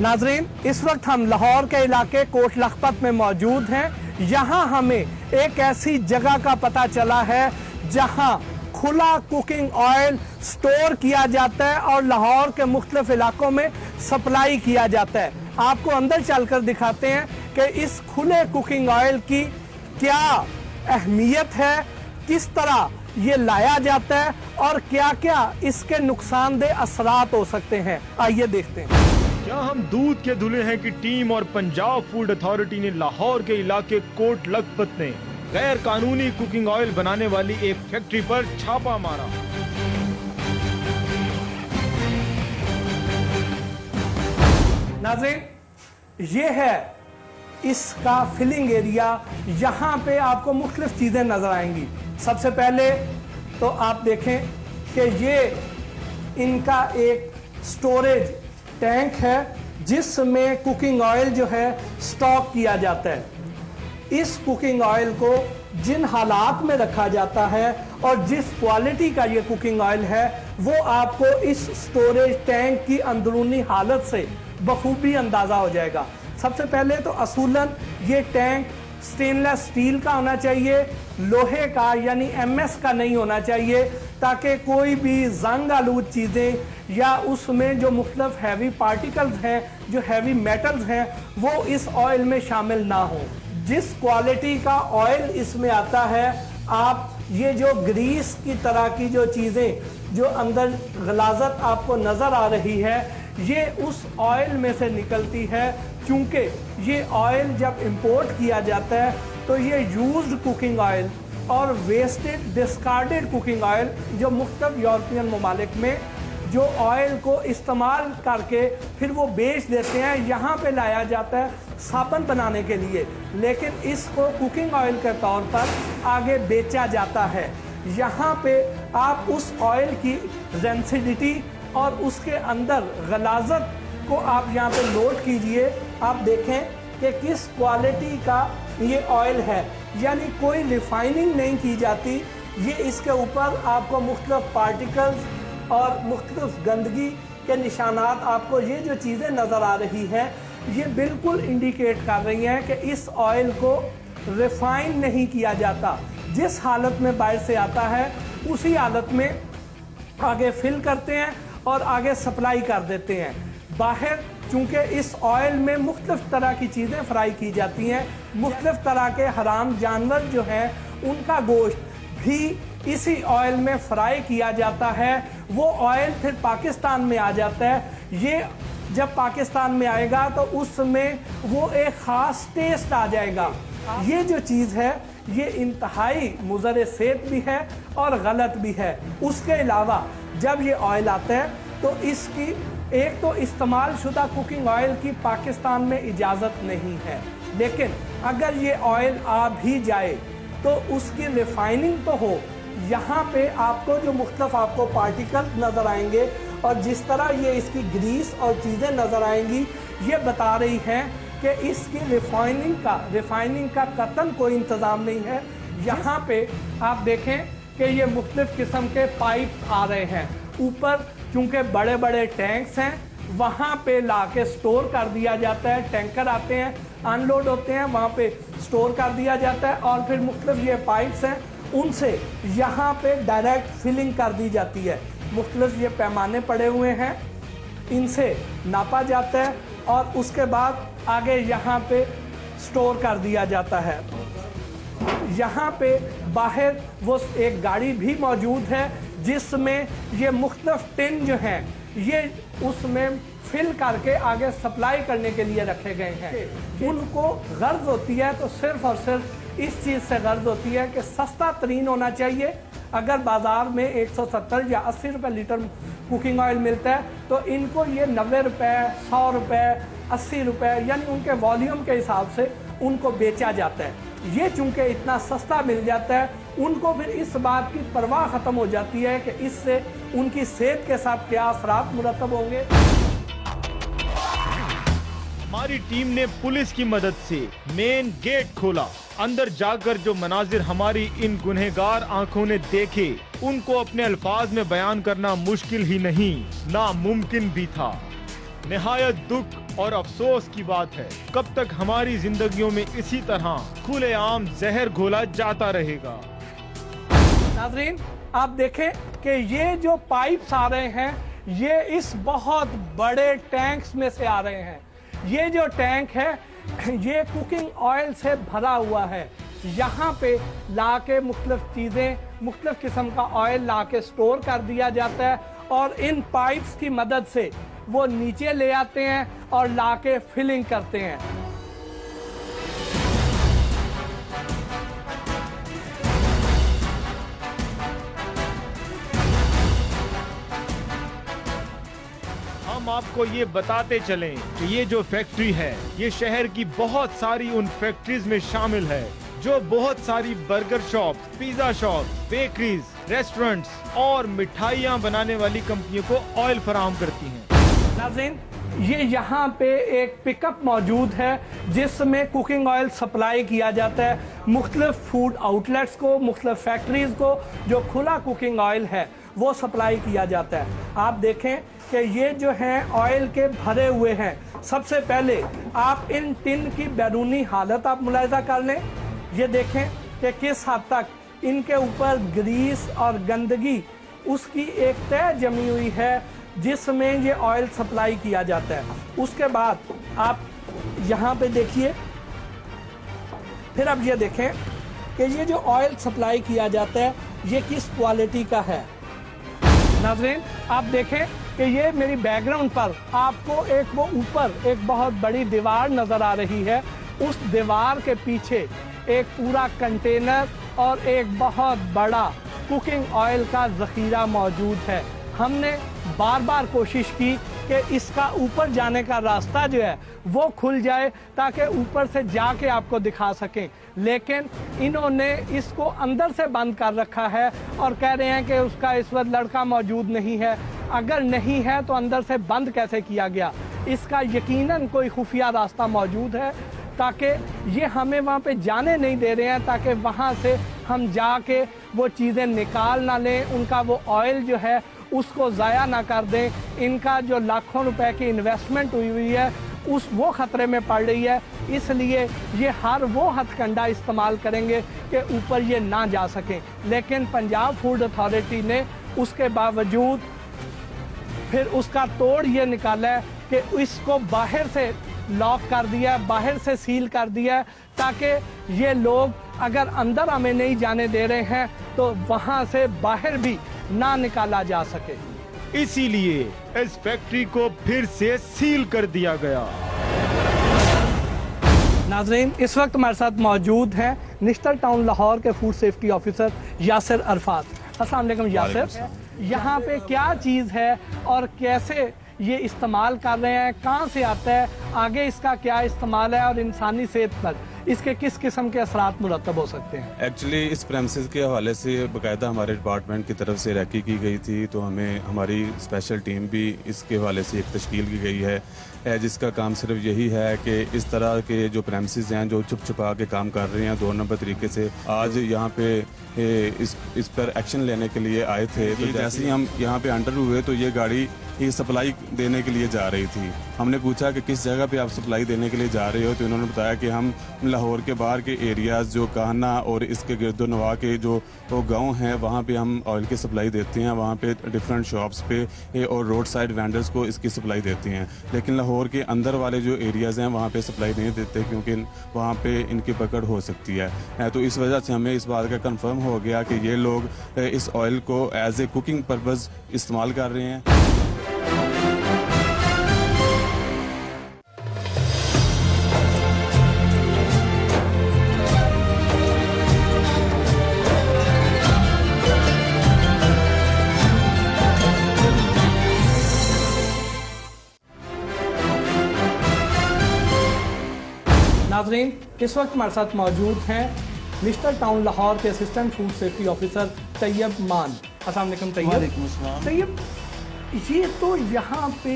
नाजरीन, इस वक्त हम लाहौर के इलाके कोट लखपत में मौजूद हैं। यहाँ हमें एक ऐसी जगह का पता चला है जहाँ खुला कुकिंग ऑयल स्टोर किया जाता है और लाहौर के मुख्तलिफ इलाकों में सप्लाई किया जाता है। आपको अंदर चलकर दिखाते हैं कि इस खुले कुकिंग ऑयल की क्या अहमियत है, किस तरह ये लाया जाता है और क्या क्या इसके नुकसानदेह असरात हो सकते हैं। आइए देखते हैं। क्या हम दूध के धुले हैं कि टीम और पंजाब फूड अथॉरिटी ने लाहौर के इलाके कोट लखपत में गैर कानूनी कुकिंग ऑयल बनाने वाली एक फैक्ट्री पर छापा मारा। नाज़रीन, ये है इसका फिलिंग एरिया। यहाँ पे आपको मुख्तलिफ चीज़ें नज़र आएंगी। सबसे पहले तो आप देखें कि ये इनका एक स्टोरेज टैंक है जिसमें कुकिंग ऑयल जो है स्टॉक किया जाता है। इस कुकिंग ऑयल को जिन हालात में रखा जाता है और जिस क्वालिटी का ये कुकिंग ऑयल है वो आपको इस स्टोरेज टैंक की अंदरूनी हालत से बखूबी अंदाज़ा हो जाएगा। सबसे पहले तो असूलन ये टैंक स्टेनलेस स्टील का होना चाहिए, लोहे का यानी एमएस का नहीं होना चाहिए, ताकि कोई भी जंग आलूद चीज़ें या उसमें जो मुख्तलिफ हैवी पार्टिकल्स हैं, जो हैवी मेटल्स हैं, वो इस ऑयल में शामिल ना हो। जिस क्वालिटी का ऑयल इसमें आता है, आप ये जो ग्रीस की तरह की जो चीज़ें जो अंदर गलाजत आपको नज़र आ रही है, ये उस ऑयल में से निकलती है। क्योंकि ये ऑयल जब इंपोर्ट किया जाता है तो ये यूज्ड कुकिंग ऑयल और वेस्टेड डिस्कार्डेड कुकिंग ऑयल जो मुख्तलिफ यूरोपियन ममालिक में जो ऑयल को इस्तेमाल करके फिर वो बेच देते हैं, यहाँ पे लाया जाता है साबुन बनाने के लिए, लेकिन इसको कुकिंग ऑयल के तौर पर आगे बेचा जाता है। यहाँ पे आप उस ऑयल की रेंसिडिटी और उसके अंदर गलाजत को आप यहाँ पे नोट कीजिए। आप देखें कि किस क्वालिटी का ये ऑयल है, यानी कोई रिफाइनिंग नहीं की जाती। ये इसके ऊपर आपको मुख्तलिफ पार्टिकल्स और मुख्तलिफ गंदगी के निशानात, आपको ये जो चीज़ें नज़र आ रही हैं, ये बिल्कुल इंडिकेट कर रही हैं कि इस ऑयल को रिफाइन नहीं किया जाता। जिस हालत में बाहर से आता है उसी हालत में आगे फिल करते हैं और आगे सप्लाई कर देते हैं। बाहर चूँकि इस ऑयल में मुख्तलिफ तरह की चीज़ें फ्राई की जाती हैं, मुख्तलिफ तरह के हराम जानवर जो हैं उनका गोश्त भी इसी ऑयल में फ्राई किया जाता है। वो ऑयल फिर पाकिस्तान में आ जाता है। ये जब पाकिस्तान में आएगा तो उसमें वो एक ख़ास टेस्ट आ जाएगा। ये जो चीज़ है ये इंतहाई मुज़र सेहत भी है और गलत भी है। उसके अलावा जब ये ऑयल आता है तो इसकी एक तो इस्तेमाल शुदा कुकिंग ऑयल की पाकिस्तान में इजाज़त नहीं है, लेकिन अगर ये ऑयल आ भी जाए तो उसकी रिफाइनिंग तो हो। यहाँ पे आपको जो मुख्तलिफ आपको पार्टिकल नज़र आएंगे और जिस तरह ये इसकी ग्रीस और चीज़ें नज़र आएंगी, ये बता रही हैं कि इसकी रिफाइनिंग का कतन कोई इंतज़ाम नहीं है। यहाँ पे आप देखें कि ये मुख्तलिफ किस्म के पाइप्स आ रहे हैं ऊपर, क्योंकि बड़े बड़े टैंक्स हैं, वहाँ पे ला के स्टोर कर दिया जाता है। टैंकर आते हैं, अनलोड होते हैं, वहाँ पे स्टोर कर दिया जाता है और फिर मुख्तलिफ ये पाइप्स हैं उनसे यहाँ पे डायरेक्ट फिलिंग कर दी जाती है। मुख्तलिफ ये पैमाने पड़े हुए हैं, इनसे नापा जाता है और उसके बाद आगे यहाँ पे स्टोर कर दिया जाता है। यहाँ पे बाहर वो एक गाड़ी भी मौजूद है जिसमें ये मुख्तलिफ टिन जो हैं ये उसमें फिल करके आगे सप्लाई करने के लिए रखे गए हैं। उनको गर्ज होती है तो सिर्फ और सिर्फ इस चीज़ से गर्ज होती है कि सस्ता तरीन होना चाहिए। अगर बाज़ार में 170 या 80 रुपये लीटर कुकिंग ऑयल मिलता है तो इनको ये 90 रुपये, 100 रुपये, 80 रुपये यानी उनके वॉल्यूम के हिसाब से उनको बेचा जाता है। ये चूँकि इतना सस्ता मिल जाता है, उनको फिर इस बात की परवाह ख़त्म हो जाती है कि इससे उनकी सेहत के साथ क्या असरात मुरतब होंगे। हमारी टीम ने पुलिस की मदद से मेन गेट खोला। अंदर जाकर जो मनाजिर हमारी इन गुनहगार आंखों ने देखे, उनको अपने अल्फाज में बयान करना मुश्किल ही नहीं, नामुमकिन भी था। निहायत दुख और अफसोस की बात है कब तक हमारी जिंदगियों में इसी तरह खुलेआम जहर घोला जाता रहेगा। नाज़रीन, आप देखें कि ये जो पाइप्स आ रहे हैं ये इस बहुत बड़े टैंक्स में से आ रहे हैं। ये जो टैंक है ये कुकिंग ऑयल से भरा हुआ है। यहाँ पे लाके मुख्तलिफ चीज़ें, मुख्तलिफ किस्म का ऑयल लाके स्टोर कर दिया जाता है और इन पाइप्स की मदद से वो नीचे ले आते हैं और लाके फिलिंग करते हैं। हम आपको ये बताते चलें कि ये जो फैक्ट्री है ये शहर की बहुत सारी उन फैक्ट्रीज में शामिल है जो बहुत सारी burger shop, pizza shop, bakeries, restaurants और मिठाइयाँ बनाने वाली कंपनियों को ऑयल फराहम करती हैं। नाज़रीन, ये यहाँ पे एक पिकअप मौजूद है जिसमें कुकिंग ऑयल सप्लाई किया जाता है मुख्तलिफ फूड आउटलेट्स को, मुख्तलिफ फैक्ट्रीज को। जो खुला कुकिंग ऑयल है वो सप्लाई किया जाता है। आप देखें कि ये जो हैं ऑयल के भरे हुए हैं। सबसे पहले आप इन टिन की बैरूनी हालत आप मुलाहिजा कर लें। ये देखें कि किस हद तक इनके ऊपर ग्रीस और गंदगी उसकी एक तह जमी हुई है जिसमें ये ऑयल सप्लाई किया जाता है। उसके बाद आप यहाँ पे देखिए, फिर अब ये देखें कि ये जो ऑयल सप्लाई किया जाता है ये किस क्वालिटी का है। नाज़रीन, आप देखें कि ये मेरी बैकग्राउंड पर आपको एक वो ऊपर एक बहुत बड़ी दीवार नज़र आ रही है। उस दीवार के पीछे एक पूरा कंटेनर और एक बहुत बड़ा कुकिंग ऑयल का ज़ख़ीरा मौजूद है। हमने बार बार कोशिश की कि इसका ऊपर जाने का रास्ता जो है वो खुल जाए ताकि ऊपर से जाके आपको दिखा सकें, लेकिन इन्होंने इसको अंदर से बंद कर रखा है और कह रहे हैं कि उसका इस वक्त लड़का मौजूद नहीं है। अगर नहीं है तो अंदर से बंद कैसे किया गया? इसका यकीनन कोई खुफिया रास्ता मौजूद है ताकि ये हमें वहाँ पे जाने नहीं दे रहे हैं ताकि वहाँ से हम जाके वो चीज़ें निकाल ना लें, उनका वो ऑयल जो है उसको ज़ाया ना कर दें। इनका जो लाखों रुपए की इन्वेस्टमेंट हुई है वो ख़तरे में पड़ रही है। इसलिए ये हर वो हथकंडा इस्तेमाल करेंगे कि ऊपर ये ना जा सकें, लेकिन पंजाब फूड अथॉरिटी ने उसके बावजूद फिर उसका तोड़ ये निकाला है कि इसको बाहर से लॉक कर दिया, बाहर से सील कर दिया ताकि ये लोग अगर अंदर हमें नहीं जाने दे रहे हैं तो वहाँ से बाहर भी ना निकाला जा सके। इसीलिए इस फैक्ट्री को फिर से सील कर दिया गया। नाज़रीन, इस वक्त हमारे साथ मौजूद हैं निश्तर टाउन लाहौर के food safety officer Yasir Arfat. अस्सलाम वालेकुम यासिर, यहाँ पे क्या चीज़ है और कैसे ये इस्तेमाल कर रहे हैं, कहाँ से आता है, आगे इसका क्या इस्तेमाल है और इंसानी सेहत पर इसके किस किस्म के असरात मुरतब हो सकते हैं? एक्चुअली इस प्रेमिसेस के हवाले से बाकायदा हमारे डिपार्टमेंट की तरफ से रैकी की गई थी, तो हमें हमारी स्पेशल टीम भी इसके हवाले से एक तश्कील की गई है जिसका काम सिर्फ यही है कि इस तरह के जो प्रेमिसेस हैं जो छुप छुपा के काम कर रहे हैं 2 नंबर तरीके से, आज यहाँ पे इस पर एक्शन लेने के लिए आए थे। तो जैसे ही हम यहाँ पे अंडर हुए तो ये गाड़ी ये सप्लाई देने के लिए जा रही थी। हमने पूछा कि किस जगह पे आप सप्लाई देने के लिए जा रहे हो, तो इन्होंने बताया कि हम लाहौर के बाहर के एरियाज़ जो काहना और इसके गिरदोनवा के जो गांव हैं वहाँ पे हम ऑयल की सप्लाई देते हैं। वहाँ पे डिफरेंट शॉप्स पे और रोड साइड वेंडर्स को इसकी सप्लाई देते हैं, लेकिन लाहौर के अंदर वाले जो एरियाज़ हैं वहाँ पे सप्लाई नहीं देते क्योंकि वहाँ पे इनकी पकड़ हो सकती है। तो इस वजह से हमें इस बात का कन्फर्म हो गया कि ये लोग इस ऑयल को एज ए कुकिंग पर्पज़ इस्तेमाल कर रहे हैं। नाज़रीन, इस वक्त हमारे साथ मौजूद हैं निश्तर टाउन लाहौर के assistant food safety officer Tayyab Maan. अस्सलाम वालेकुम तैयब। तैयब, ये तो यहाँ पे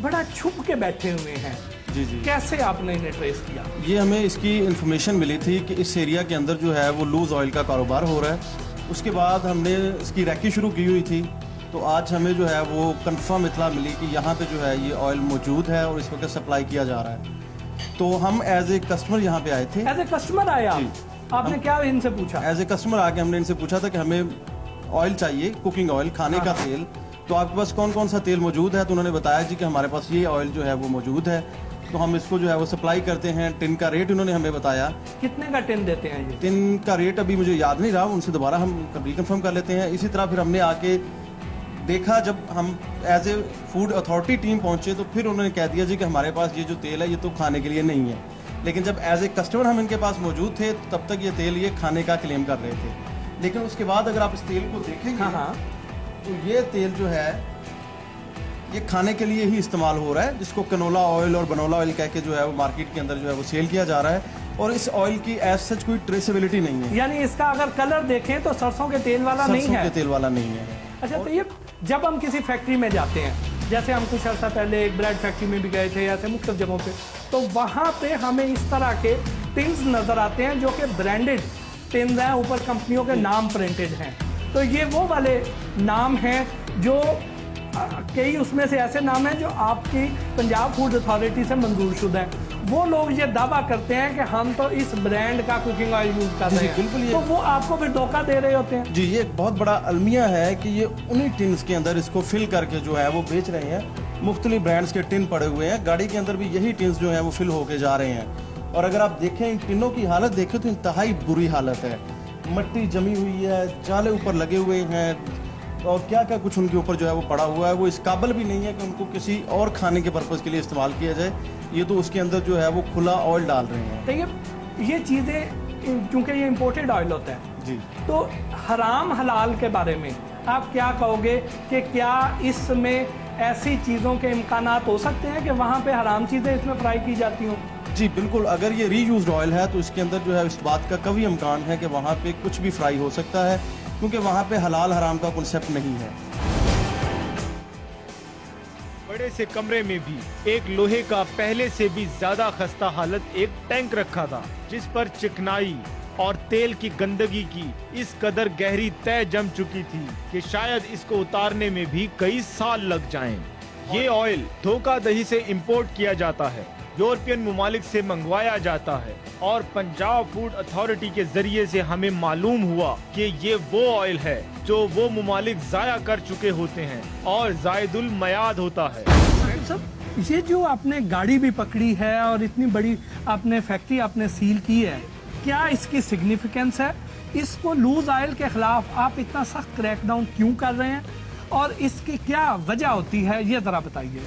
बड़ा छुप के बैठे हुए हैं। जी जी, कैसे आपने इन्हें ट्रेस किया? ये हमें इसकी इन्फॉर्मेशन मिली थी कि इस एरिया के अंदर जो है वो लूज़ ऑयल का कारोबार हो रहा है। उसके बाद हमने इसकी रैकी शुरू की हुई थी तो आज हमें जो है वो कंफर्म इतला मिली कि यहाँ पे जो है ये ऑयल मौजूद है और इस वक्त सप्लाई किया जा रहा है। तो हम एज ए कस्टमर यहाँ पे आए थे। एज ए कस्टमर आए आप? जी। आपने क्या इनसे पूछा? एज ए कस्टमर आके हमने इनसे पूछा था कि हमें ऑयल चाहिए, कुकिंग ऑयल, खाने का तेल, तो आपके पास कौन कौन सा तेल मौजूद है? तो उन्होंने बताया जी कि हमारे पास ये ऑयल जो है वो मौजूद है, तो हम इसको जो है वो सप्लाई करते हैं। टिन का रेट उन्होंने हमें बताया। कितने का टिन देते हैं ये? टिन का रेट अभी मुझे याद नहीं रहा, उनसे दोबारा हम रिकन्फर्म कर लेते हैं। इसी तरह फिर हमने आके देखा, जब हम as a food authority team पहुंचे तो फिर उन्होंने कह दिया जी कि हमारे पास ये जो तेल है ये तो खाने के लिए नहीं है। लेकिन जब एज ए कस्टमर हम इनके पास मौजूद थे तब तक ये तेल ये खाने का क्लेम कर रहे थे। लेकिन उसके बाद अगर आप इस तेल को देखेंगे हाँ। तो ये तेल जो है ये खाने के लिए ही इस्तेमाल हो रहा है, जिसको कनोला ऑयल और बनोला ऑयल कह के जो है वो मार्केट के अंदर जो है वो सेल किया जा रहा है। और इस ऑयल की एज सच कोई ट्रेसेबिलिटी नहीं है, यानी इसका अगर कलर देखें तो सरसों के तेल वाला नहीं सरसों है। के तेल वाला नहीं है। अच्छा, तो ये जब हम किसी फैक्ट्री में जाते हैं, जैसे हम कुछ अर्सा पहले एक ब्रेड फैक्ट्री में भी गए थे, ऐसे मुख्तलिफ जगहों पे, तो वहाँ पे हमें इस तरह के टिन्स नज़र आते हैं जो कि ब्रांडेड टिन्स हैं, ऊपर कंपनियों के नाम प्रिंटेड हैं। तो ये वो वाले नाम हैं जो कई उसमें से ऐसे नाम हैं जो आपकी पंजाब फूड अथॉरिटी से मंजूर शुदा हैं। वो लोग ये दावा करते हैं कि हम तो इस ब्रांड का कुकिंग ऑयल यूज कर रहे हैं, बिल्कुल ये, तो वो आपको फिर धोखा दे रहे होते हैं। जी, ये एक बहुत बड़ा अलमिया है कि ये उन्हीं टिन्स के अंदर इसको फिल करके जो है वो बेच रहे हैं। मुख्तलिफ ब्रांड्स के टिन पड़े हुए हैं, गाड़ी के अंदर भी यही टिन्स जो है वो फिल होके जा रहे हैं। और अगर आप देखें इन टिनों की हालत देखें तो इंतहाई बुरी हालत है, मट्टी जमी हुई है, जाले ऊपर लगे हुए हैं और क्या क्या कुछ उनके ऊपर जो है वो पड़ा हुआ है। वो इस काबिल भी नहीं है कि उनको किसी और खाने के पर्पज़ के लिए इस्तेमाल किया जाए। ये तो उसके अंदर जो है वो खुला ऑयल डाल रहे हैं। तो ये चीज़ें क्योंकि ये इम्पोर्टेड ऑयल होता है जी, तो हराम हलाल के बारे में आप क्या कहोगे कि क्या इसमें ऐसी चीज़ों के इम्कानात हो सकते हैं कि वहाँ पे हराम चीज़ें इसमें फ्राई की जाती हों? जी बिल्कुल, अगर ये रीयूज्ड ऑयल है तो इसके अंदर जो है इस बात का कभी इम्कान है कि वहाँ पे कुछ भी फ्राई हो सकता है, क्योंकि वहाँ पे हलाल हराम का कॉन्सेप्ट नहीं है। बड़े से कमरे में भी एक लोहे का पहले से भी ज्यादा खस्ता हालत एक टैंक रखा था, जिस पर चिकनाई और तेल की गंदगी की इस कदर गहरी तय जम चुकी थी कि शायद इसको उतारने में भी कई साल लग जाएं। ये ऑयल धोखाधड़ी से इंपोर्ट किया जाता है, यूरोपियन ममालिक से मंगवाया जाता है और पंजाब फूड अथॉरिटी के जरिए से हमें मालूम हुआ कि ये वो ऑयल है जो वो ममालिक जाया कर चुके होते हैं और जायदुल मयाद होता है। सब ये जो आपने गाड़ी भी पकड़ी है और इतनी बड़ी आपने फैक्ट्री आपने सील की है, क्या इसकी सिग्निफिकेंस है? इसको लूज ऑयल के खिलाफ आप इतना सख्त क्रैकडाउन क्यों कर रहे हैं और इसकी क्या वजह होती है, ये जरा बताइए।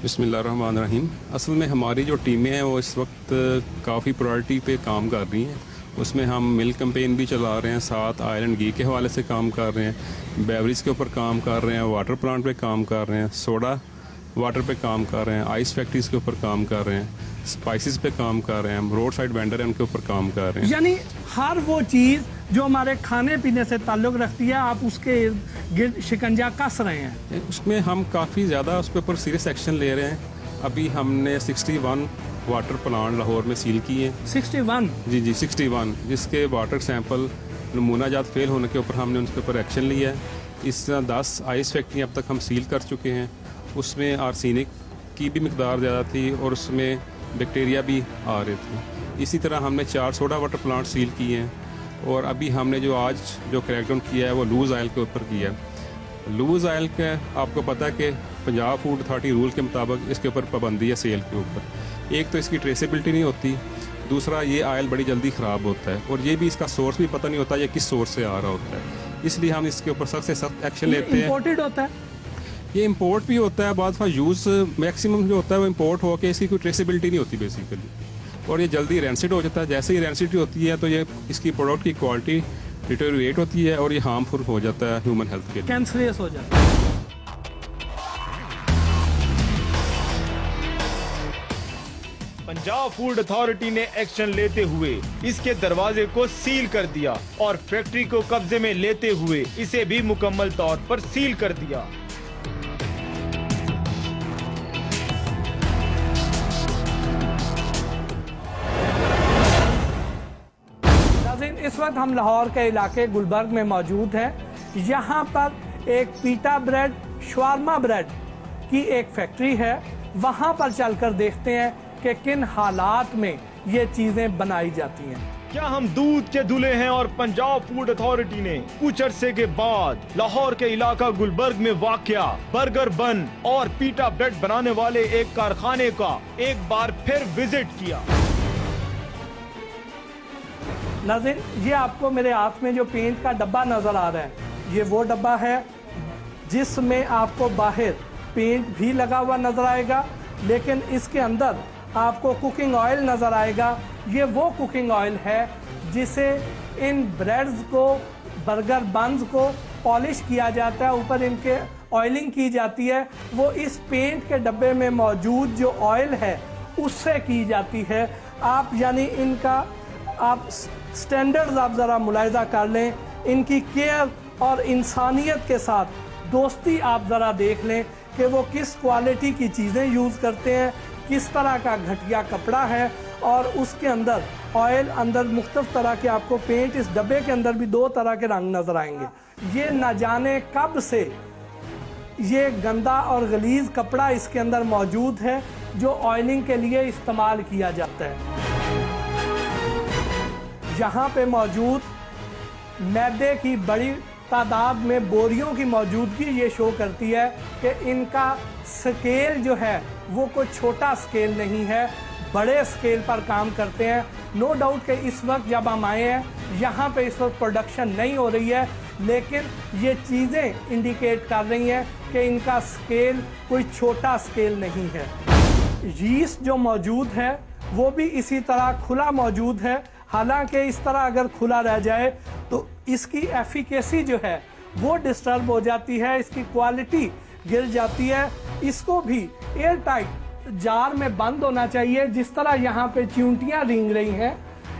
बिस्मिल्लाहिर्रहमानिर्रहीम। असल में हमारी जो टीमें हैं वो इस वक्त काफ़ी प्रायोरिटी पे काम कर रही हैं। उसमें हम मिल्क कैंपेन भी चला रहे हैं, साथ आयल एंड घी के हवाले से काम कर रहे हैं, बेवरेज के ऊपर काम कर रहे हैं, वाटर प्लांट पे काम कर रहे हैं, सोडा वाटर पे काम कर रहे हैं, आइस फैक्ट्रीज के ऊपर काम कर रहे हैं, स्पाइसेस पे काम कर रहे हैं, रोड साइड वेंडर हैं उनके ऊपर काम कर रहे हैं। यानी हर वो चीज़ जो हमारे खाने पीने से ताल्लुक़ रखती है आप उसके गिर्द शिकंजा कस रहे हैं। उसमें हम काफ़ी ज़्यादा उसके ऊपर सीरियस एक्शन ले रहे हैं। अभी हमने 61 वाटर प्लांट लाहौर में सील किए हैं। 61? जी 61, जिसके वाटर सैंपल नमूनाजात फेल होने के ऊपर हमने उनके ऊपर एक्शन लिया है। इस तरह 10 आइस फैक्ट्री अब तक हम सील कर चुके हैं। उसमें आर्सेनिक की भी मिकदार ज़्यादा थी और उसमें बैक्टीरिया भी आ रहे थे। इसी तरह हमने 4 सोडा वाटर प्लांट सील किए हैं और अभी हमने जो आज जो क्रैकडाउन किया है वो लूज़ ऑयल के ऊपर किया है। लूज़ ऑयल का आपको पता है कि पंजाब फूड अथॉरिटी रूल के मुताबिक इसके ऊपर पाबंदी है सेल के ऊपर। एक तो इसकी ट्रेसेबिलिटी नहीं होती, दूसरा ये ऑयल बड़ी जल्दी ख़राब होता है और ये भी इसका सोर्स भी पता नहीं होता ये किस सोर्स से आ रहा होता है। इसलिए हम इसके ऊपर सख्त से सख्त एक्शन लेते हैं। इंपोर्टेड होता है? ये इंपोर्ट भी होता है, बाद यूज़ मैक्सिमम जो होता है वो इंपोर्ट होकर इसकी कोई ट्रेसेबिलिटी नहीं होती बेसिकली, और ये जल्दी रेंसिड हो जाता है। जैसे ही रेंसिड होती है तो ये इसकी प्रोडक्ट की क्वालिटी डिटेरियोरेट होती है और ये हार्मफुल हो जाता है ह्यूमन हेल्थ के लिए, कैंसरियस हो जाता है। पंजाब फूड अथॉरिटी ने एक्शन लेते हुए इसके दरवाजे को सील कर दिया और फैक्ट्री को कब्जे में लेते हुए इसे भी मुकम्मल तौर पर सील कर दिया। इस वक्त हम लाहौर के इलाके गुलबर्ग में मौजूद हैं। यहाँ पर एक पीटा ब्रेड, शवारमा ब्रेड की एक फैक्ट्री है। वहां पर चलकर देखते हैं कि किन हालात में ये चीजें बनाई जाती हैं। क्या हम दूध के दूल्हे हैं और पंजाब फूड अथॉरिटी ने कुछ अरसे के बाद लाहौर के इलाका गुलबर्ग में वाक़या बर्गर बन और पीटा ब्रेड बनाने वाले एक कारखाने का एक बार फिर विजिट किया। नाज़रीन, ये आपको मेरे हाथ में जो पेंट का डब्बा नजर आ रहा है, ये वो डब्बा है जिसमें आपको बाहर पेंट भी लगा हुआ नजर आएगा, लेकिन इसके अंदर आपको कुकिंग ऑयल नजर आएगा। ये वो कुकिंग ऑयल है जिसे इन ब्रेड्स को, बर्गर बन्स को पॉलिश किया जाता है, ऊपर इनके ऑयलिंग की जाती है। वो इस पेंट के डब्बे में मौजूद जो ऑयल है उससे की जाती है। आप यानी इनका आप स्टैंडर्ड्स आप ज़रा मुलाहिजा कर लें, इनकी केयर और इंसानियत के साथ दोस्ती आप ज़रा देख लें कि वो किस क्वालिटी की चीज़ें यूज़ करते हैं, किस तरह का घटिया कपड़ा है, और उसके अंदर ऑयल, अंदर मुख्तलिफ तरह के आपको पेंट, इस डब्बे के अंदर भी 2 तरह के रंग नज़र आएंगे। ये न जाने कब से ये गंदा और गलीज़ कपड़ा इसके अंदर मौजूद है जो ऑयलिंग के लिए इस्तेमाल किया जाता है। यहाँ पे मौजूद मैदे की बड़ी तादाद में बोरियों की मौजूदगी ये शो करती है कि इनका स्केल जो है वो कोई छोटा स्केल नहीं है, बड़े स्केल पर काम करते हैं। नो डाउट कि इस वक्त जब हम आए हैं यहाँ पे इस वक्त प्रोडक्शन नहीं हो रही है, लेकिन ये चीज़ें इंडिकेट कर रही हैं कि इनका स्केल कोई छोटा स्केल नहीं है। यीस्ट जो मौजूद है वो भी इसी तरह खुला मौजूद है। हालांकि इस तरह अगर खुला रह जाए तो इसकी एफिकेसी जो है वो डिस्टर्ब हो जाती है, इसकी क्वालिटी गिर जाती है। इसको भी एयर टाइट जार में बंद होना चाहिए। जिस तरह यहाँ पे च्यूंटियाँ रेंग रही हैं,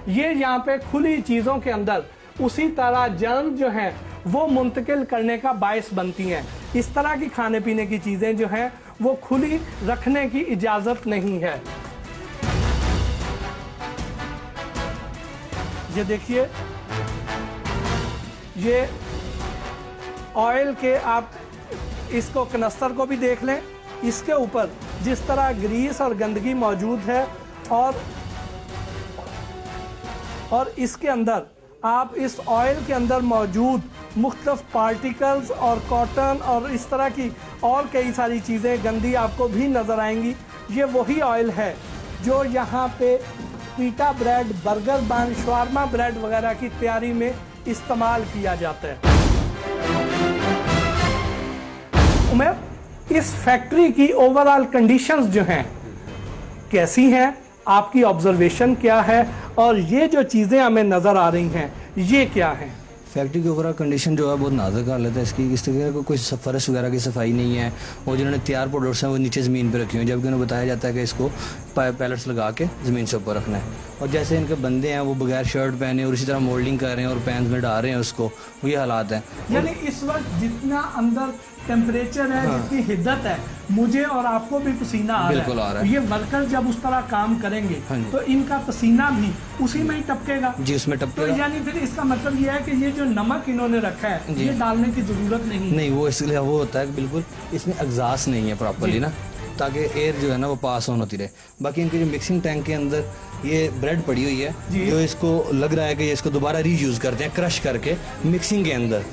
ये यहाँ पे खुली चीज़ों के अंदर उसी तरह जर्म जो हैं वो मुंतकिल करने का बायस बनती हैं। इस तरह की खाने पीने की चीज़ें जो हैं वो खुली रखने की इजाज़त नहीं है। ये देखिए, ये ऑयल के, आप इसको कनस्तर को भी देख लें, इसके ऊपर जिस तरह ग्रीस और गंदगी मौजूद है, और इसके अंदर आप इस ऑयल के अंदर मौजूद मुख्तलिफ पार्टिकल्स और कॉटन और इस तरह की और कई सारी चीज़ें गंदी आपको भी नज़र आएंगी। ये वही ऑयल है जो यहाँ पे पीटा bread, burger bun, shawarma bread वगैरह की तैयारी में इस्तेमाल किया जाता है। उमर, इस फैक्ट्री की ओवरऑल कंडीशंस जो हैं कैसी हैं, आपकी ऑब्जर्वेशन क्या है, और ये जो चीज़ें हमें नज़र आ रही हैं ये क्या हैं? फैक्ट्री की ओवरऑल कंडीशन जो है बहुत नाजुक हालत है इसकी। इस तरह का कोई फर्श वगैरह की सफाई नहीं है, और जिन्होंने तैयार प्रोडक्ट्स हैं वो नीचे ज़मीन पे रखी हुई हैं, जबकि उन्हें बताया जाता है कि इसको पैलेट्स लगा के ज़मीन से ऊपर रखना है। और जैसे इनके बंदे हैं वो बगैर शर्ट पहने और इसी तरह मोल्डिंग कर रहे हैं और पैन में डाल रहे हैं उसको, ये हालात हैं। यानी इस वक्त जितना अंदर टेम्परेचर है, जितनी हिद्दत है, मुझे और आपको भी पसीना आ रहा है। ये वर्कर जब उस तरह काम करेंगे तो इनका पसीना भी उसी में ही टपकेगा जी, उसमें टपकेगा। तो यानी फिर इसका मतलब ये है कि ये जो नमक इन्होंने रखा है ये डालने की जरूरत नहीं। वो इसलिए वो होता है कि बिल्कुल इसमें एग्जॉस्ट नहीं है प्रॉपर्ली ना, ताकि एयर जो है ना वो पास ऑन होती रहे। बाकी इनके जो मिक्सिंग टैंक के अंदर ये ब्रेड पड़ी हुई है, जो इसको लग रहा है कि ये इसको दोबारा रीयूज करते हैं क्रश करके मिक्सिंग के अंदर,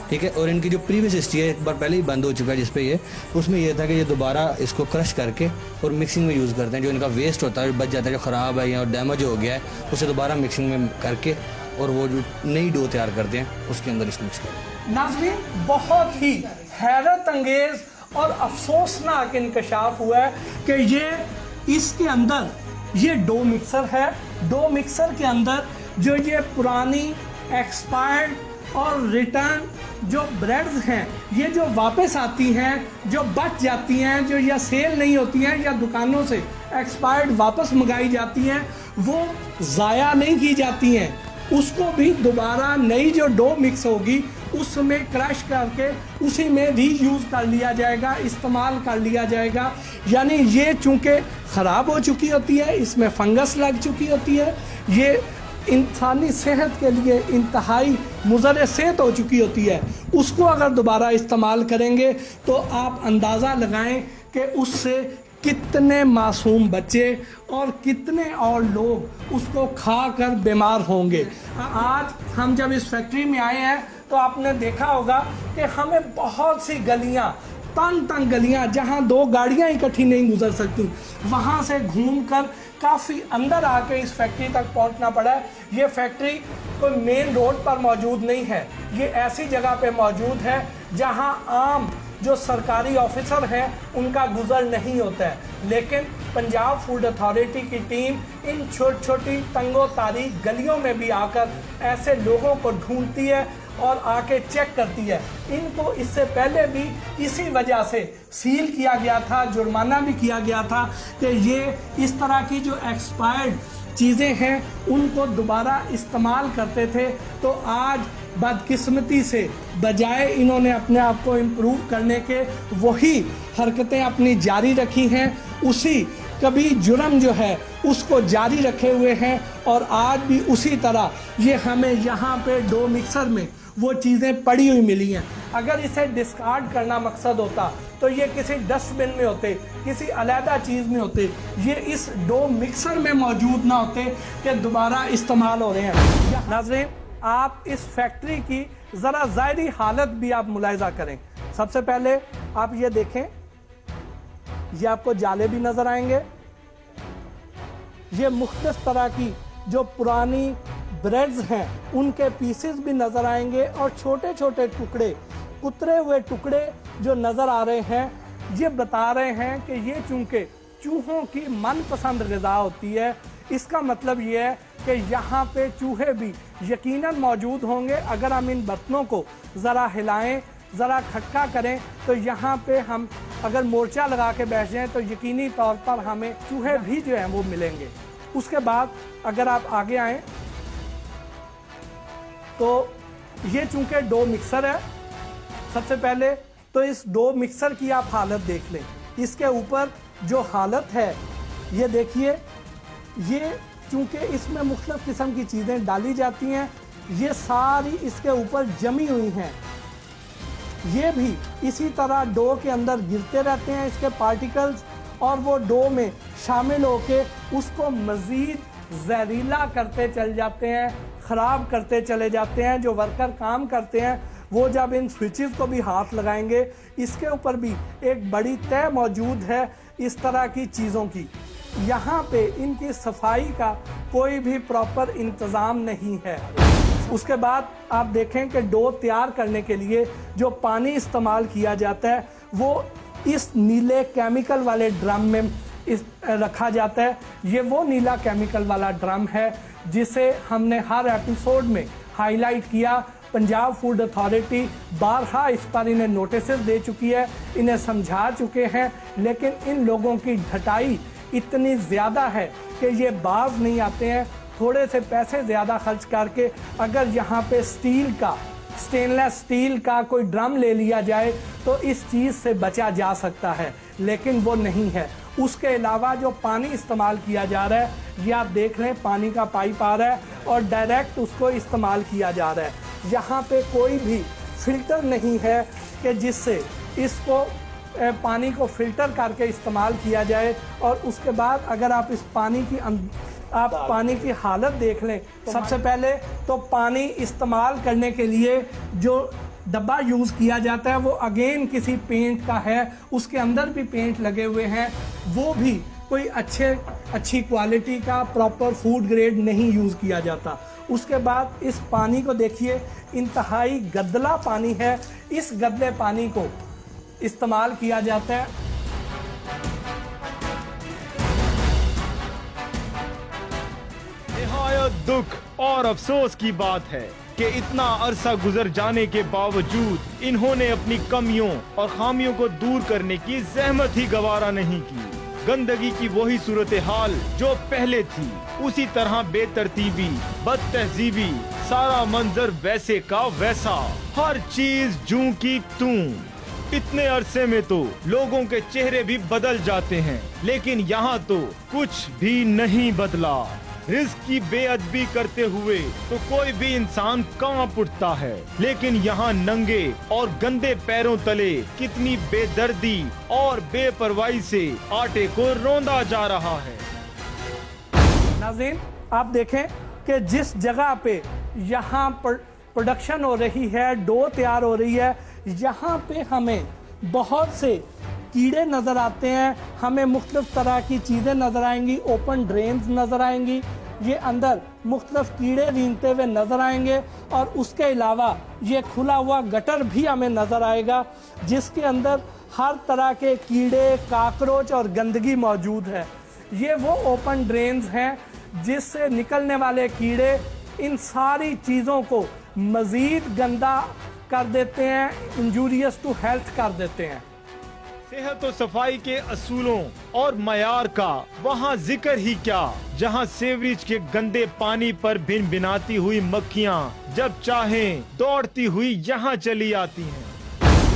ठीक है। और इनकी जो प्रीवियस हिस्ट्री है एक बार पहले ही बंद हो चुका है जिसपे ये, उसमें यह था कि ये दोबारा इसको क्रश करके और मिक्सिंग में यूज़ करते हैं। जो इनका वेस्ट होता है, बच जाता है, जो ख़राब है या डैमेज हो गया है, उसे दोबारा मिक्सिंग में करके और वो जो नई डो तैयार करते हैं उसके अंदर इसको मिक्स करते हैं। नाज़रीन, बहुत ही हैरत अंगेज और अफसोसनाक इंकशाफ हुआ है कि ये इसके अंदर ये डो मिक्सर है। डो मिक्सर के अंदर जो ये पुरानी एक्सपायर्ड और रिटर्न जो ब्रेड्स हैं, ये जो वापस आती हैं, जो बच जाती हैं, जो या सेल नहीं होती हैं या दुकानों से एक्सपायर्ड वापस मंगाई जाती हैं, वो ज़ाया नहीं की जाती हैं, उसको भी दोबारा नई जो डो मिक्स होगी उसमें क्रश करके उसी में रीयूज़ कर लिया जाएगा, इस्तेमाल कर लिया जाएगा। यानी ये चूँकि ख़राब हो चुकी होती है, इसमें फंगस लग चुकी होती है, ये इंसानी सेहत के लिए इंतहाई मुज़र सेहत हो चुकी होती है, उसको अगर दोबारा इस्तेमाल करेंगे तो आप अंदाज़ा लगाएं कि उससे कितने मासूम बच्चे और कितने और लोग उसको खाकर बीमार होंगे। आज हम जब इस फैक्ट्री में आए हैं तो आपने देखा होगा कि हमें बहुत सी गलियां, तंग गलियां, जहां 2 गाड़ियां इकट्ठी नहीं गुजर सकती, वहां से घूमकर काफ़ी अंदर आके इस फैक्ट्री तक पहुंचना पड़ा है। ये फैक्ट्री कोई मेन रोड पर मौजूद नहीं है, ये ऐसी जगह पे मौजूद है जहां आम जो सरकारी ऑफिसर हैं उनका गुजर नहीं होता है। लेकिन पंजाब फूड अथॉरिटी की टीम इन छोटी तंगो तारीख गलियों में भी आकर ऐसे लोगों को ढूंढती है और आके चेक करती है। इनको इससे पहले भी इसी वजह से सील किया गया था, जुर्माना भी किया गया था कि ये इस तरह की जो एक्सपायर्ड चीज़ें हैं उनको दोबारा इस्तेमाल करते थे। तो आज बदकिस्मती से बजाय इन्होंने अपने आप को इम्प्रूव करने के वही हरकतें अपनी जारी रखी हैं, उसी कभी जुर्म जो है उसको जारी रखे हुए हैं। और आज भी उसी तरह ये हमें यहाँ पे डो मिक्सर में वो चीज़ें पड़ी हुई मिली हैं। अगर इसे डिस्कार्ड करना मकसद होता तो ये किसी डस्टबिन में होते, किसी अलहदा चीज़ में होते, ये इस डो मिक्सर में मौजूद ना होते कि दोबारा इस्तेमाल हो रहे हैं। नाज़रीन, आप इस फैक्ट्री की ज़रा ज़ाहिरी हालत भी आप मुलाहिज़ा करें। सबसे पहले आप ये देखें, ये आपको जाले भी नज़र आएंगे, ये मुख्तलिफ तरह की जो पुरानी ब्रेड्स हैं उनके पीसेस भी नज़र आएंगे और छोटे छोटे टुकड़े, कुतरे हुए टुकड़े जो नज़र आ रहे हैं, ये बता रहे हैं कि ये चूँकि चूहों की मनपसंद ग़िज़ा होती है, इसका मतलब ये है कि यहाँ पे चूहे भी यकीनन मौजूद होंगे। अगर हम इन बर्तनों को ज़रा हिलाएं, ज़रा खटका करें तो यहाँ पे हम अगर मोर्चा लगा के बैठ जाएँ तो यकीनी तौर पर हमें चूहे भी जो हैं वो मिलेंगे। उसके बाद अगर आप आगे आएँ तो ये चूँकि डो मिक्सर है, सबसे पहले तो इस डो मिक्सर की आप हालत देख लें। इसके ऊपर जो हालत है ये देखिए, ये चूँकि इसमें मुख्तलिफ किस्म की चीज़ें डाली जाती हैं, ये सारी इसके ऊपर जमी हुई हैं। ये भी इसी तरह डो के अंदर गिरते रहते हैं इसके पार्टिकल्स, और वो डो में शामिल होके उसको मज़ीद जहरीला करते चल जाते हैं, ख़राब करते चले जाते हैं। जो वर्कर काम करते हैं वो जब इन स्विचेस को भी हाथ लगाएंगे, इसके ऊपर भी एक बड़ी तय मौजूद है इस तरह की चीज़ों की। यहाँ पे इनकी सफाई का कोई भी प्रॉपर इंतज़ाम नहीं है। उसके बाद आप देखें कि डो तैयार करने के लिए जो पानी इस्तेमाल किया जाता है वो इस नीले केमिकल वाले ड्रम में रखा जाता है। ये वो नीला केमिकल वाला ड्रम है जिसे हमने हर एपिसोड में हाईलाइट किया। पंजाब फूड अथॉरिटी बारहा इस पर इन्हें नोटिसेस दे चुकी है, इन्हें समझा चुके हैं, लेकिन इन लोगों की ढटाई इतनी ज़्यादा है कि ये बाज नहीं आते हैं। थोड़े से पैसे ज़्यादा खर्च करके अगर यहाँ पे स्टेनलेस स्टील का कोई ड्रम ले लिया जाए तो इस चीज़ से बचा जा सकता है, लेकिन वो नहीं है। उसके अलावा जो पानी इस्तेमाल किया जा रहा है, ये आप देख रहे हैं पानी का पाइप आ रहा है और डायरेक्ट उसको इस्तेमाल किया जा रहा है। यहाँ पे कोई भी फिल्टर नहीं है कि जिससे इसको पानी को फिल्टर करके इस्तेमाल किया जाए। और उसके बाद अगर आप इस पानी की हालत देख लें, सबसे पहले तो पानी इस्तेमाल करने के लिए जो डब्बा यूज़ किया जाता है वो अगेन किसी पेंट का है, उसके अंदर भी पेंट लगे हुए हैं, वो भी कोई अच्छी क्वालिटी का प्रॉपर फूड ग्रेड नहीं यूज़ किया जाता। उसके बाद इस पानी को देखिए, इंतहाई गदला पानी है, इस गदले पानी को इस्तेमाल किया जाता है। निहायत दुख और अफसोस की बात है कि इतना अरसा गुजर जाने के बावजूद इन्होंने अपनी कमियों और खामियों को दूर करने की जहमत ही गवारा नहीं की। गंदगी की वही सूरत हाल जो पहले थी, उसी तरह बेतरतीबी, बदतहजीबी, सारा मंजर वैसे का वैसा, हर चीज जूं की तूं। इतने अरसे में तो लोगों के चेहरे भी बदल जाते हैं, लेकिन यहाँ तो कुछ भी नहीं बदला। रिस्क की बेअदबी करते हुए तो कोई भी इंसान कांप उठता है, लेकिन यहाँ नंगे और गंदे पैरों तले कितनी बेदर्दी और बेपरवाही से आटे को रौंदा जा रहा है। नाज़रीन, आप देखें कि जिस जगह पे यहाँ पर प्रोडक्शन हो रही है, डो तैयार हो रही है, यहाँ पे हमें बहुत से कीड़े नज़र आते हैं, हमें मुख्तलिफ तरह की चीज़ें नज़र आएंगी, ओपन ड्रेन्स नज़र आएंगी, ये अंदर मुख्तलिफ कीड़े रींगते हुए नज़र आएंगे और उसके अलावा ये खुला हुआ गटर भी हमें नज़र आएगा जिसके अंदर हर तरह के कीड़े, काकरोच और गंदगी मौजूद है। ये वो ओपन ड्रेन्स हैं जिससे निकलने वाले कीड़े इन सारी चीज़ों को मज़ीद गंदा कर देते हैं, इंजूरियस टू हेल्थ कर देते हैं। सेहत और सफाई के असूलों और मयार का वहाँ जिक्र ही क्या, जहाँ सेवरेज के गंदे पानी पर भिन भिनाती हुई मक्खियाँ जब चाहें दौड़ती हुई यहाँ चली आती हैं।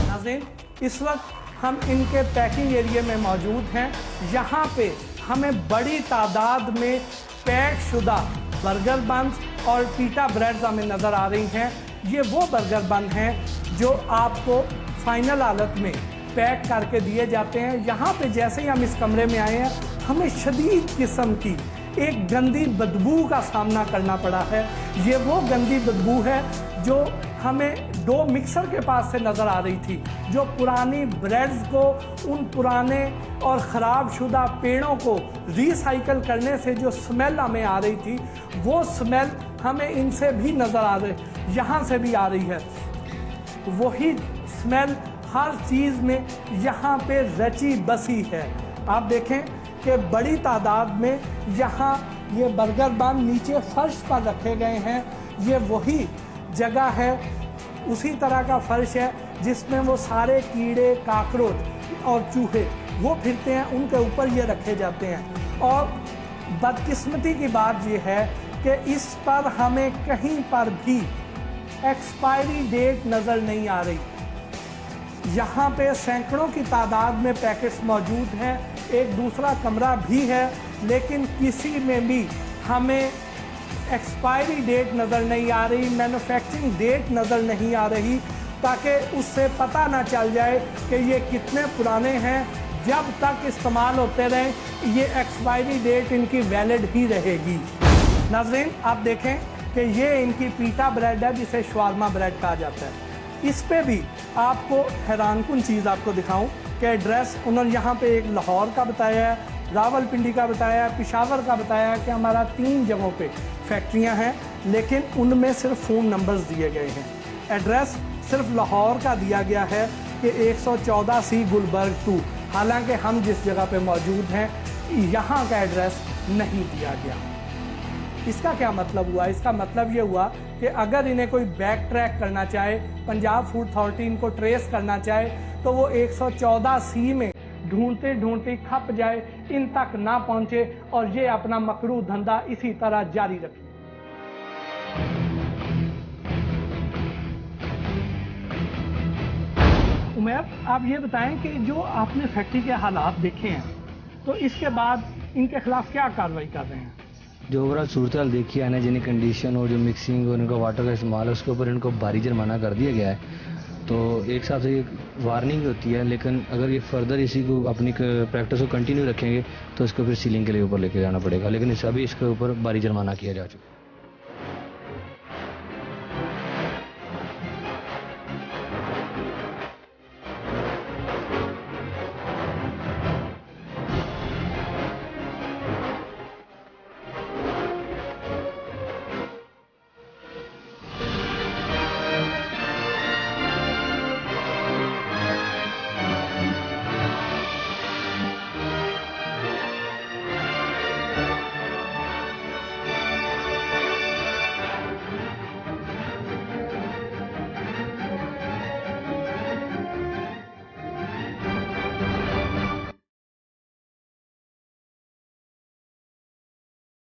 नाज़रीन, इस वक्त हम इनके पैकिंग एरिया में मौजूद हैं। यहाँ पे हमें बड़ी तादाद में पैक शुदा बर्गर बन्स और पीटा ब्रेड्स हमें नज़र आ रही हैं। ये वो बर्गर बन हैं जो आपको फाइनल हालत में पैक करके दिए जाते हैं। यहाँ पे जैसे ही हम इस कमरे में आए हैं, हमें शदीद किस्म की एक गंदी बदबू का सामना करना पड़ा है। ये वो गंदी बदबू है जो हमें डो मिक्सर के पास से नज़र आ रही थी, जो पुरानी ब्रेड्स को, उन पुराने और ख़राब शुदा पेड़ों को रिसाइकल करने से जो स्मेल हमें आ रही थी, वो स्मेल हमें इनसे भी नज़र आ रही, यहाँ से भी आ रही है। वही स्मेल हर चीज़ में यहाँ पे रची बसी है। आप देखें कि बड़ी तादाद में यहाँ ये बर्गर बन नीचे फर्श पर रखे गए हैं। ये वही जगह है, उसी तरह का फर्श है जिसमें वो सारे कीड़े, काकरोच और चूहे वो फिरते हैं, उनके ऊपर ये रखे जाते हैं। और बदकिस्मती की बात ये है कि इस पर हमें कहीं पर भी एक्सपायरी डेट नज़र नहीं आ रही। यहाँ पे सैकड़ों की तादाद में पैकेट्स मौजूद हैं, एक दूसरा कमरा भी है, लेकिन किसी में भी हमें एक्सपायरी डेट नज़र नहीं आ रही, मैन्युफैक्चरिंग डेट नज़र नहीं आ रही, ताकि उससे पता ना चल जाए कि ये कितने पुराने हैं। जब तक इस्तेमाल होते रहें ये एक्सपायरी डेट इनकी वैलिड ही रहेगी। नाज़रीन, आप देखें कि ये इनकी पीटा ब्रेड है जिसे शवारमा ब्रेड कहा जाता है। इस पे भी आपको हैरानकुन चीज़ आपको दिखाऊं कि एड्रेस उन्होंने यहाँ पे एक लाहौर का बताया है, रावलपिंडी का बताया है, पेशावर का बताया है कि हमारा 3 जगहों पे फैक्ट्रियाँ हैं, लेकिन उनमें सिर्फ फ़ोन नंबर्स दिए गए हैं। एड्रेस सिर्फ लाहौर का दिया गया है कि 114 सी गुलबर्ग 2, हालांकि हम जिस जगह पे मौजूद हैं यहाँ का एड्रेस नहीं दिया गया। इसका क्या मतलब हुआ? इसका मतलब ये हुआ कि अगर इन्हें कोई बैक ट्रैक करना चाहे, पंजाब फूड अथॉरिटी इनको ट्रेस करना चाहे, तो वो 114 सी में ढूंढते ढूंढते खप जाए, इन तक ना पहुंचे और ये अपना मकरू धंधा इसी तरह जारी रखे। उमैर, आप ये बताएं कि जो आपने फैक्ट्री के हालात देखे हैं, तो इसके बाद इनके खिलाफ क्या कार्रवाई कर रहे हैं? जो ओवरऑल सूरत हाल देखी है, हाइजीनिक कंडीशन और जो मिक्सिंग और इनका वाटर का इस्तेमाल है, उसके ऊपर इनको भारी जुर्माना कर दिया गया है। तो एक हिसाब से ये वार्निंग होती है, लेकिन अगर ये फर्दर इसी को अपनी प्रैक्टिस को कंटिन्यू रखेंगे तो इसको फिर सीलिंग के लिए ऊपर लेके जाना पड़ेगा, लेकिन अभी इसके ऊपर भारी जुर्माना किया जा चुका है।